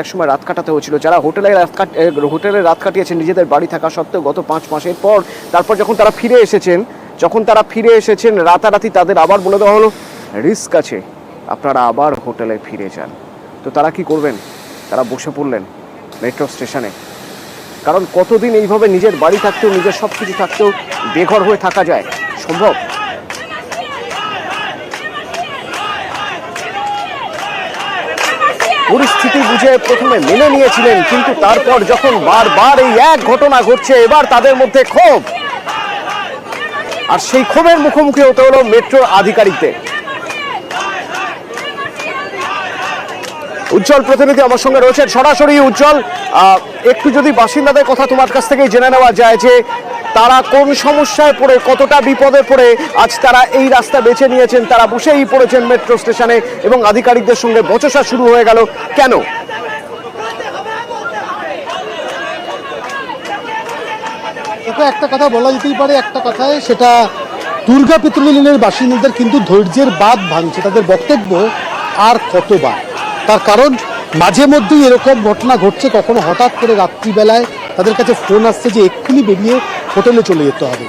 একসময় রাত কাটাতে হয়েছিল, যারা হোটেলে রাত কাটিয়েছেন নিজেদের বাড়ি থাকা সত্ত্বেও গত 5 মাসের পর, তারপর যখন তারা ফিরে এসেছেন রাতারাতি তাদের আবার বলে দেওয়া হলো রিস্ক আছে, আপনারা আবার হোটেলে ফিরে যান। তো তারা কি করবেন? তারা বসে পড়লেন মেট্রো স্টেশনে। কারণ কতদিন এইভাবে নিজের বাড়ি থাকতেও, নিজের সব কিছু থাকতেও বেঘর হয়ে থাকা যায়? সম্ভব? পরিস্থিতি বুঝে প্রথমে মেনে নিয়েছিলেন, কিন্তু তারপর যখন বারবার এই এক ঘটনা ঘটছে, এবার তাদের মধ্যে ক্ষোভ, আর সেই ক্ষোভের মুখোমুখি হতে হলো মেট্রো আধিকারিকদের। উজ্জ্বল প্রতিনিধি আমার সঙ্গে রয়েছেন সরাসরি। উজ্জ্বল, একটু যদি বাসিন্দাদের কথা তোমার কাছ থেকেই জেনে নেওয়া যায় যে তারা কোন সমস্যায় পড়ে, কতটা বিপদে পড়ে আজ তারা এই রাস্তা বেছে নিয়েছেন, তারা বসেই পড়েছেন মেট্রো স্টেশনে এবং আধিকারিকদের সঙ্গে বচসা শুরু হয়ে গেল কেন? একটা কথা বলা যেতেই পারে, একটা কথায় সেটা দুর্গা পেট্রোলিয়ামের বাসিন্দাদের কিন্তু ধৈর্যের বাঁধ ভাঙছে। তাদের বক্তব্য আর কতবার, তার কারণ মাঝে মধ্যেই এরকম ঘটনা ঘটছে। কখনো হঠাৎ করে রাত্রিবেলায় তাদের কাছে ফোন আসছে যে এক্ষুনি বেরিয়ে হোটেলে চলে যেতে হবে।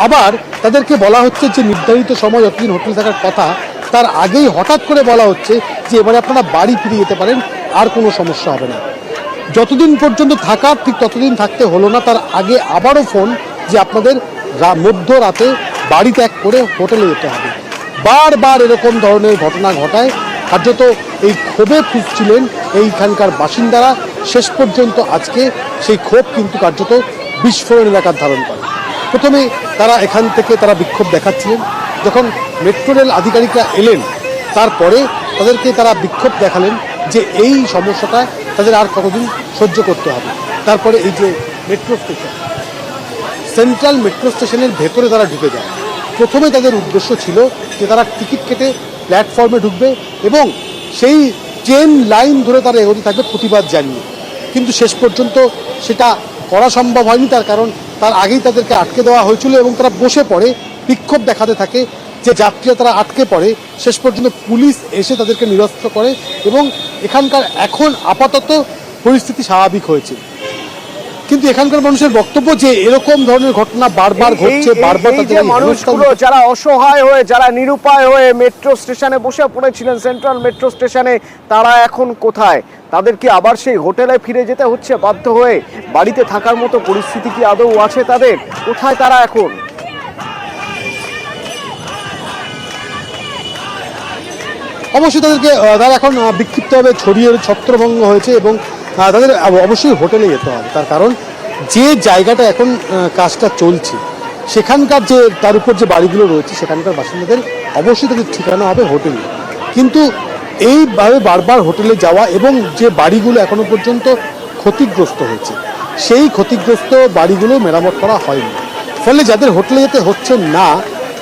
আবার তাদেরকে বলা হচ্ছে যে নির্ধারিত সময় যতদিন হোটেলে থাকার কথা তার আগেই হঠাৎ করে বলা হচ্ছে যে এবারে আপনারা বাড়ি ফিরে যেতে পারেন, আর কোনো সমস্যা হবে না। যতদিন পর্যন্ত থাকার ঠিক ততদিন থাকতে হলো না, তার আগে আবারও ফোন যে আপনাদের মধ্যরাতে বাড়ি ত্যাগ করে হোটেলে যেতে হবে। বারবার এরকম ধরনের ঘটনা ঘটায় কার্যত এই ক্ষোভে ফুঁসছিলেন এইখানকার বাসিন্দারা। শেষ পর্যন্ত আজকে সেই ক্ষোভ কিন্তু কার্যত বিস্ফোরণ এলাকার ধারণ করে। প্রথমে তারা এখান থেকে তারা বিক্ষোভ দেখাচ্ছিলেন, যখন মেট্রো রেল আধিকারিকরা এলেন তারপরে তাদেরকে তারা বিক্ষোভ দেখালেন যে এই সমস্যাটা তাদের আর কতদিন সহ্য করতে হবে। তারপরে এই যে মেট্রো স্টেশন, সেন্ট্রাল মেট্রো স্টেশনের ভেতরে তারা ঢুকে যায়। প্রথমে তাদের উদ্দেশ্য ছিল যে তারা টিকিট কেটে প্ল্যাটফর্মে ঢুকবে এবং সেই ট্রেন লাইন ধরে তারা এগোতে থাকবে প্রতিবাদ জানিয়ে, কিন্তু শেষ পর্যন্ত সেটা করা সম্ভব হয়নি। তার কারণ তার আগেই তাদেরকে আটকে দেওয়া হয়েছিল এবং তারা বসে পড়ে বিক্ষোভ দেখাতে থাকে। যে যাত্রীরা তারা আটকে পড়ে, শেষ পর্যন্ত পুলিশ এসে তাদেরকে নিরস্ত্র করে এবং এখানকার এখন আপাতত পরিস্থিতি স্বাভাবিক হয়েছে। কিন্তু এখানকার মানুষের বক্তব্য যে এরকম ধরনের ঘটনা বারবার ঘটছে, বারবার মানুষগুলো যারা অসহায় হয়ে, যারা নিরুপায় হয়ে মেট্রো স্টেশনে বসে পড়েছিলেন, সেন্ট্রাল মেট্রো স্টেশনে, তারা এখন কোথায়? তাদের কি আবার সেই হোটেলে ফিরে যেতে হচ্ছে বাধ্য হয়ে? বাড়িতে থাকার মতো পরিস্থিতি কি আদৌ আছে তাদের? কোথায় তারা এখন? অবশ্যই তারা এখন বিক্ষিপ্তভাবে ছড়িয়ে ছত্রভঙ্গ হয়েছে এবং তাদের অবশ্যই হোটেলে যেতে হবে। তার কারণ যে জায়গাটা এখন কাজটা চলছে সেখানকার যে তার উপর যে বাড়িগুলো রয়েছে সেখানকার বাসিন্দাদের অবশ্যই তাদের ঠিকানা হবে হোটেলে। কিন্তু এইভাবে বারবার হোটেলে যাওয়া এবং যে বাড়িগুলো এখনো পর্যন্ত ক্ষতিগ্রস্ত হয়েছে সেই ক্ষতিগ্রস্ত বাড়িগুলো মেরামত করা হয়নি, ফলে যাদের হোটেলে যেতে হচ্ছে না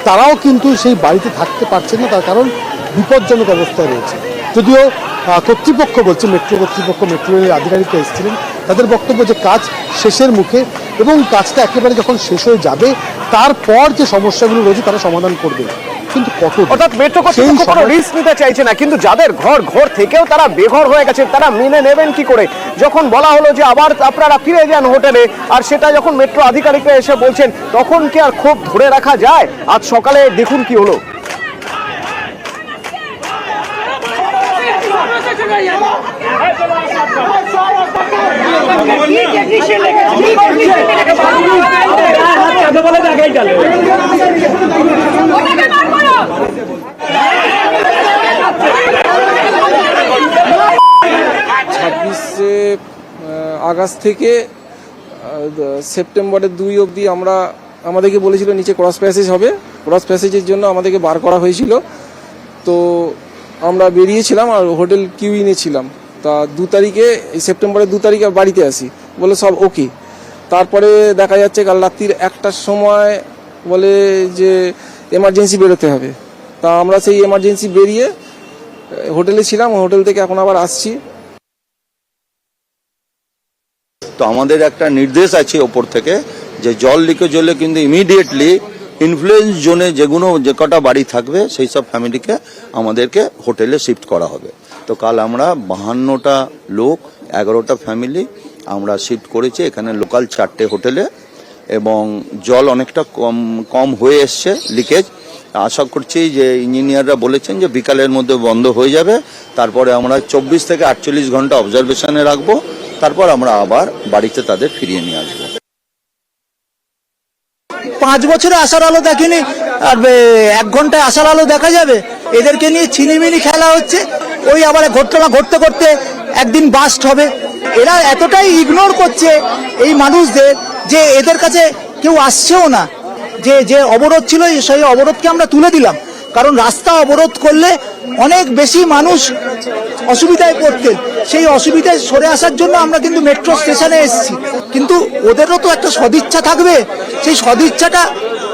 তারাও কিন্তু সেই বাড়িতে থাকতে পারছে না। তার কারণ বিপজ্জনক অবস্থায় রয়েছে। যদিও কর্তৃপক্ষ বলছে, মেট্রো কর্তৃপক্ষ, মেট্রো রেলের আধিকারিকরা এসেছিলেন, তাদের বক্তব্য যে কাজ শেষের মুখে এবং কাজটা একেবারে যখন শেষ হয়ে যাবে তারপর যে সমস্যাগুলো রয়েছে তারা সমাধান করবে। কিন্তু অর্থাৎ মেট্রো কর্তৃপক্ষ কোনো রিস্ক নিতে চাইছে না, কিন্তু যাদের ঘর থেকেও তারা বেঘর হয়ে গেছে তারা মেনে নেবেন কি করে? যখন বলা হলো যে আবার আপনারা ফিরে যান হোটেলে, আর সেটা যখন মেট্রো আধিকারিকরা এসে বলছেন, তখন কি আর ক্ষোভ ধরে রাখা যায়? আজ সকালে দেখুন কি হলো। আগস্ট থেকে সেপ্টেম্বরের 2 অবধি আমাদেরকে বলেছিল নিচে ক্রস প্যাসেজ হবে, ক্রস প্যাসেজের জন্য আমাদেরকে বার করা হয়েছিল। তো আমরা বেরিয়েছিলাম আর হোটেল কিউইনে ছিলাম। তা 2 তারিখে, সেপ্টেম্বরের 2 তারিখে বাড়িতে আসি, বলে সব ওকে। তারপরে দেখা যাচ্ছে কাল রাত্রির 1টার সময় বলে যে এমার্জেন্সি বেরোতে হবে। তা আমরা সেই এমার্জেন্সি বেরিয়ে হোটেলে ছিলাম, হোটেল থেকে এখন আবার আসছি। তো আমাদের একটা নির্দেশ আছে ওপর থেকে যে জল লিকেজ হলে কিন্তু ইমিডিয়েটলি ইনফ্লুয়েন্স জোনে যে কটা বাড়ি থাকবে সেই সব ফ্যামিলিকে আমাদেরকে হোটেলে শিফট করা হবে। তো কাল আমরা 52টা লোক 11টা ফ্যামিলি আমরা শিফট করেছি এখানে লোকাল 4টে হোটেলে, এবং জল অনেকটা কম হয়ে এসছে লিকেজ। আশা করছি যে ইঞ্জিনিয়াররা বলেছেন যে বিকালের মধ্যে বন্ধ হয়ে যাবে, তারপরে আমরা 24 থেকে 48 ঘন্টা অবজারভেশনে রাখবো, তারপর আমরা আবার বাড়িতে তাদের ফিরিয়ে নিয়ে আসবো। 5 বছরে আসার আলো দেখেনি, আর 1 ঘন্টায় আসার আলো দেখা যাবে? এদেরকে নিয়ে ছিনিমিনি খেলা হচ্ছে। ওই আবার ঘটনা ঘটতে করতে একদিন বাস্ট হবে। এরা এতটাই ইগনোর করছে এই মানুষদের যে এদের কাছে কেউ আসছেও না। যে অবরোধ ছিল সেই অবরোধকে আমরা তুলে দিলাম, কারণ রাস্তা অবরোধ করলে অনেক বেশি মানুষ অসুবিধায় পড়তেন। সেই অসুবিধায় সরে আসার জন্য আমরা কিন্তু মেট্রো স্টেশনে এসেছি, কিন্তু ওদেরও তো একটা সদিচ্ছা থাকবে, সেই সদিচ্ছাটা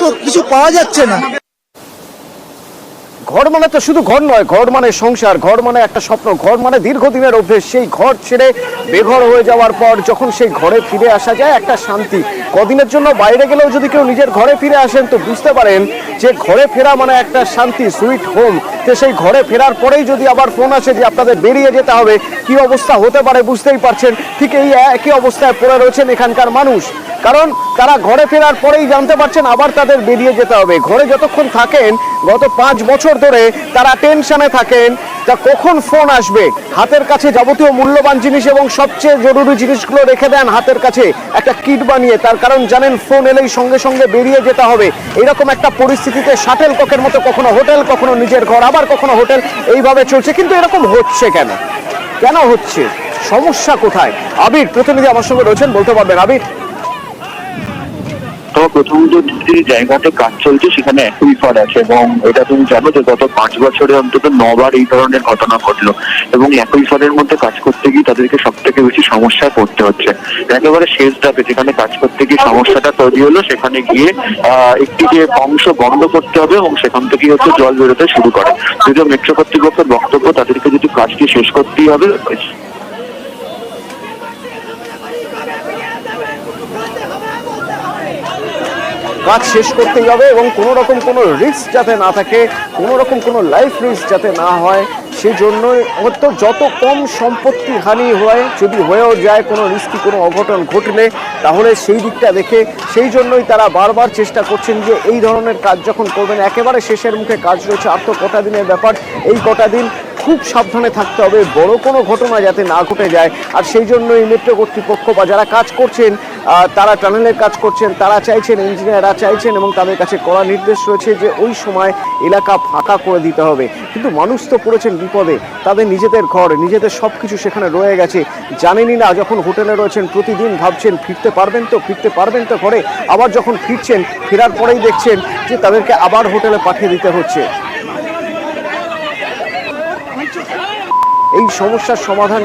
তো কিছু পাওয়া যাচ্ছে না। ঘর মানে তো শুধু ঘর নয়, ঘর মানে সংসার, ঘর মানে একটা স্বপ্ন, ঘর মানে দীর্ঘদিনের অভ্যেস। সেই ঘর ছেড়ে বেঘর হয়ে যাওয়ার পর যখন সেই ঘরে ফিরে আসা যায় একটা শান্তি। কদিনের জন্য বাইরে গেলেও যদি কেউ নিজের ঘরে ফিরে আসেন তো বুঝতে পারেন যে ঘরে ফেরা মানে একটা শান্তি, সুইট হোম। তো সেই ঘরে ফেরার পরেই যদি আবার ফোন আসে যে আপনাদের বেরিয়ে যেতে হবে, কি অবস্থা হতে পারে বুঝতেই পারছেন। ঠিক এই একই অবস্থায় পড়ে রয়েছেন এখানকার মানুষ, কারণ তারা ঘরে ফেরার পরেই জানতে পারছেন আবার তাদের বেরিয়ে যেতে হবে। ঘরে যতক্ষণ থাকেন গত 5 বছর ধরে তারা টেনশনে থাকেন তা কখন ফোন আসবে। হাতের কাছে যাবতীয় মূল্যবান জিনিস এবং সবচেয়ে জরুরি জিনিসগুলো রেখে দেন হাতের কাছে একটা কিট বানিয়ে, তার কারণ জানেন ফোন এলেই সঙ্গে সঙ্গে বেরিয়ে যেতে হবে। এরকম একটা পরিস্থিতিতে শাটেল ককের মতো কখনো হোটেল, কখনো নিজের ঘর, আবার কখনো হোটেল, এইভাবে চলছে। কিন্তু এরকম হচ্ছে কেন, কেন হচ্ছে, সমস্যা কোথায়? আবির প্রতিনিধি আমার সঙ্গে রয়েছেন, বলতে পারবেন আবির? প্রথমত যে জায়গাতে কাজ চলছে সেখানে অ্যাকুইফার আছে, এবং এটা তুমি জানো যে গত 5 বছরে অন্তত 9 বার এই ধরনের ঘটনা ঘটলো, এবং অ্যাকুইফারের মধ্যে কাজ করতে গিয়ে তাদেরকে সব থেকে বেশি সমস্যায় পড়তে হচ্ছে। একেবারে শেষ ধাপে যেখানে কাজ করতে গিয়ে সমস্যাটা তৈরি হলো, সেখানে গিয়ে একটি যে অংশ বন্ধ করতে হবে এবং সেখান থেকে হচ্ছে জল বেরোতে শুরু করে। যদিও মেট্রো কর্তৃপক্ষের বক্তব্য তাদেরকে যদি কাজটি শেষ করতেই হবে, কাজ শেষ করতেই হবে এবং কোনো রকম কোনো রিস্ক যাতে না থাকে, কোনো রকম কোনো লাইফ রিস্ক যাতে না হয়, সেই জন্যই হয়তো যত কম সম্পত্তি হানি হয়, যদি হয়েও যায় কোনো রিস্কি কোনো অঘটন ঘটলে, তাহলে সেই দিকটা দেখে সেই জন্যই তারা বারবার চেষ্টা করছেন যে এই ধরনের কাজ যখন করবেন, একেবারে শেষের মুখে কাজ রয়েছে, আর তো কটা দিনের ব্যাপার, এই কটা দিন খুব সাবধানে থাকতে হবে, বড় কোনো ঘটনা যাতে না ঘটে যায়। আর সেই জন্যই মেট্রো কর্তৃপক্ষ বা যারা কাজ করছেন, তারা টানেলের কাজ করছেন, তারা চাইছেন, ইঞ্জিনিয়াররা চাইছেন এবং তাদের কাছে কড়া নির্দেশ রয়েছে যে ওই সময় এলাকা ফাঁকা করে দিতে হবে। কিন্তু মানুষ তো পড়েছেন বিপদে, তাদের নিজেদের ঘর, নিজেদের সব কিছু সেখানে রয়ে গেছে, জানেনই না। যখন হোটেলে রয়েছেন প্রতিদিন ভাবছেন ফিরতে পারবেন তো, ফিরতে পারবেন তো ঘরে, আবার যখন ফিরছেন, ফেরার পরেই দেখছেন যে তাদেরকে আবার হোটেলে পাঠিয়ে দিতে হচ্ছে। এই সমস্যার সমাধান